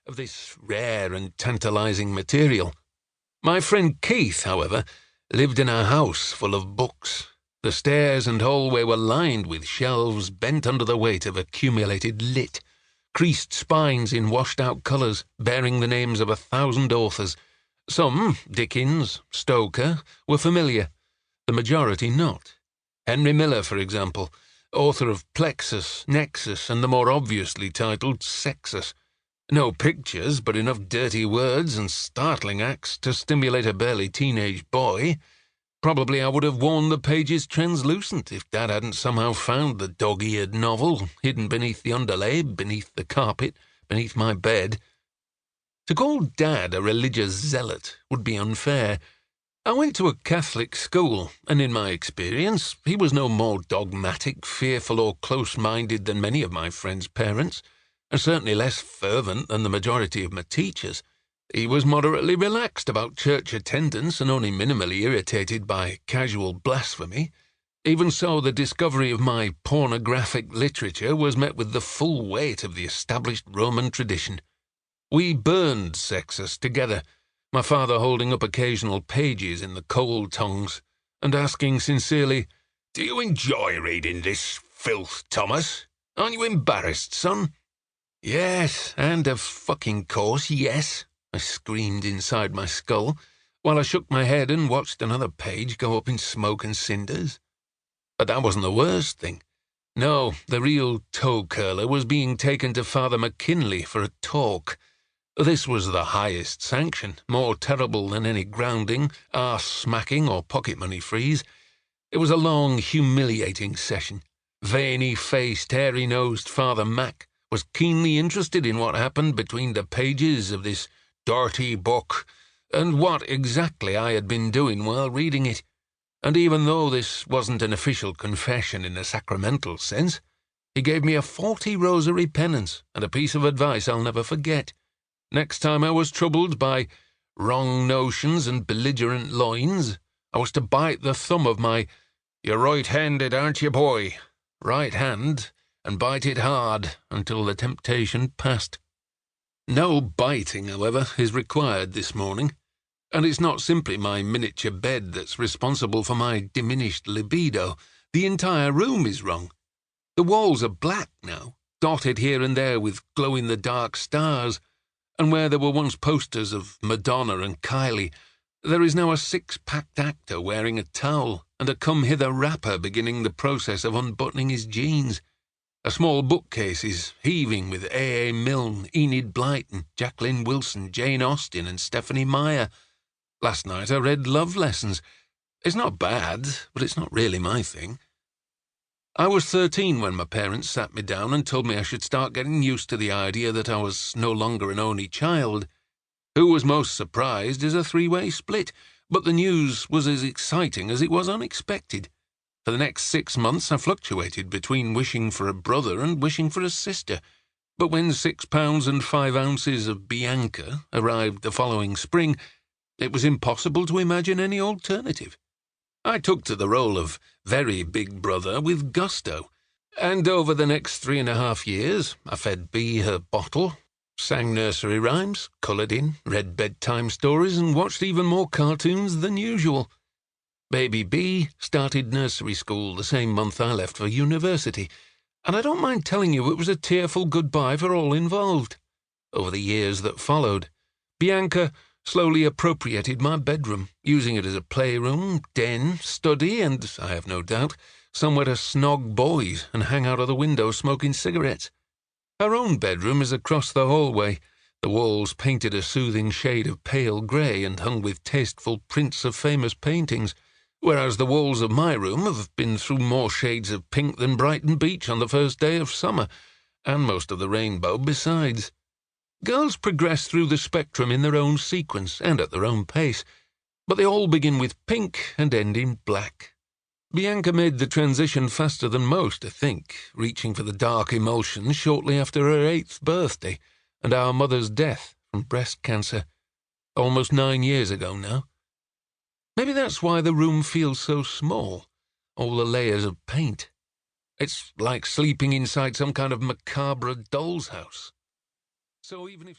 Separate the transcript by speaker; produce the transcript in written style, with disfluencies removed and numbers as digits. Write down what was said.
Speaker 1: of this rare and tantalizing material. My friend Keith, however, lived in a house full of books. The stairs and hallway were lined with shelves bent under the weight of accumulated lit, creased spines in washed-out colours bearing the names of 1,000 authors. Some, Dickens, Stoker, were familiar, the majority not. Henry Miller, for example, author of Plexus, Nexus, and the more obviously titled Sexus. No pictures, but enough dirty words and startling acts to stimulate a barely teenage boy. Probably I would have worn the pages translucent if Dad hadn't somehow found the dog-eared novel hidden beneath the underlay, beneath the carpet, beneath my bed. To call Dad a religious zealot would be unfair. I went to a Catholic school, and in my experience, he was no more dogmatic, fearful, or close-minded than many of my friends' parents, and certainly less fervent than the majority of my teachers. He was moderately relaxed about church attendance and only minimally irritated by casual blasphemy. Even so, the discovery of my pornographic literature was met with the full weight of the established Roman tradition. We burned Sexus together, my father holding up occasional pages in the coal tongs and asking sincerely, "Do you enjoy reading this filth, Thomas? Aren't you embarrassed, son?" "Yes, and of fucking course, yes," I screamed inside my skull, while I shook my head and watched another page go up in smoke and cinders. But that wasn't the worst thing. No, the real toe-curler was being taken to Father McKinley for a talk. This was the highest sanction, more terrible than any grounding, arse-smacking, or pocket-money freeze. It was a long, humiliating session. Veiny-faced, hairy-nosed Father Mac was keenly interested in what happened between the pages of this dirty book, and what exactly I had been doing while reading it. And even though this wasn't an official confession in a sacramental sense, he gave me a 40 rosary penance and a piece of advice I'll never forget. Next time I was troubled by wrong notions and belligerent loins, I was to bite the thumb of my "You're right-handed, aren't you, boy?" right hand, and bite it hard until the temptation passed. No biting, however, is required this morning, and it's not simply my miniature bed that's responsible for my diminished libido. The entire room is wrong. The walls are black now, dotted here and there with glow-in-the-dark stars, and where there were once posters of Madonna and Kylie, there is now a six-packed actor wearing a towel and a come-hither rapper beginning the process of unbuttoning his jeans. A small bookcase is heaving with A. A. Milne, Enid Blyton, Jacqueline Wilson, Jane Austen, and Stephanie Meyer. Last night I read Love Lessons. It's not bad, but it's not really my thing. I was 13 when my parents sat me down and told me I should start getting used to the idea that I was no longer an only child. Who was most surprised is a three-way split, but the news was as exciting as it was unexpected. For the next 6 months I fluctuated between wishing for a brother and wishing for a sister, but when 6 pounds and 5 ounces of Bianca arrived the following spring, it was impossible to imagine any alternative. I took to the role of very big brother with gusto, and over the next 3.5 years I fed Bea her bottle, sang nursery rhymes, coloured in, read bedtime stories, and watched even more cartoons than usual. Baby Bea started nursery school the same month I left for university, and I don't mind telling you it was a tearful goodbye for all involved. Over the years that followed, Bianca slowly appropriated my bedroom, using it as a playroom, den, study, and, I have no doubt, somewhere to snog boys and hang out of the window smoking cigarettes. Her own bedroom is across the hallway, the walls painted a soothing shade of pale grey and hung with tasteful prints of famous paintings, whereas the walls of my room have been through more shades of pink than Brighton Beach on the first day of summer, and most of the rainbow besides. Girls progress through the spectrum in their own sequence and at their own pace, but they all begin with pink and end in black. Bianca made the transition faster than most, I think, reaching for the dark emulsion shortly after her 8th birthday and our mother's death from breast cancer, almost 9 years ago now. Maybe that's why the room feels so small, all the layers of paint. It's like sleeping inside some kind of macabre doll's house. So even if